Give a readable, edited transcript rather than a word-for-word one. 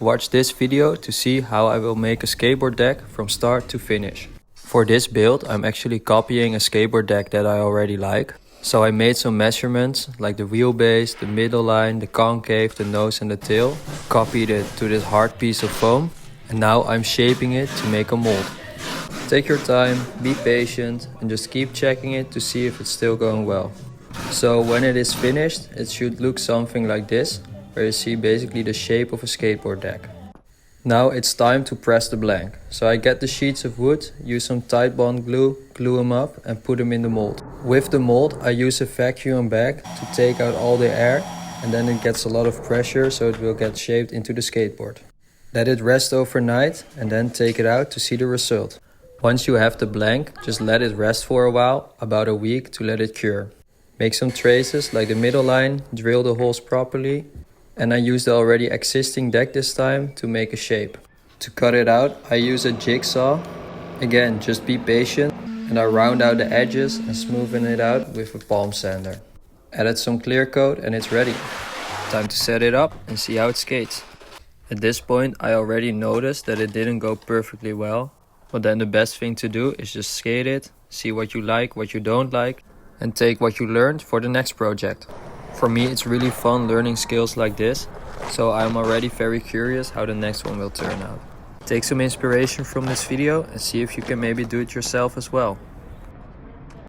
Watch this video to see how I will make a skateboard deck from start to finish. For this build, I'm actually copying a skateboard deck that I already like. So I made some measurements like the wheelbase, the middle line, the concave, the nose and the tail. Copied it to this hard piece of foam and now I'm shaping it to make a mold. Take your time, be patient and just keep checking it to see if it's still going well. So when it is finished, it should look something like this, where you see basically the shape of a skateboard deck. Now it's time to press the blank. So I get the sheets of wood, use some tight bond glue, glue them up and put them in the mold. With the mold I use a vacuum bag to take out all the air and then it gets a lot of pressure so it will get shaped into the skateboard. Let it rest overnight and then take it out to see the result. Once you have the blank, just let it rest for a while, about a week to let it cure. Make some traces like the middle line, drill the holes properly. And I use the already existing deck this time to make a shape. To cut it out, I use a jigsaw. Again, just be patient and I round out the edges and smoothen it out with a palm sander. Added some clear coat and it's ready. Time to set it up and see how it skates. At this point I already noticed that it didn't go perfectly well. But then the best thing to do is just skate it, see what you like, what you don't like, and take what you learned for the next project. For me it's really fun learning skills like this, so I'm already very curious how the next one will turn out. Take some inspiration from this video and see if you can maybe do it yourself as well.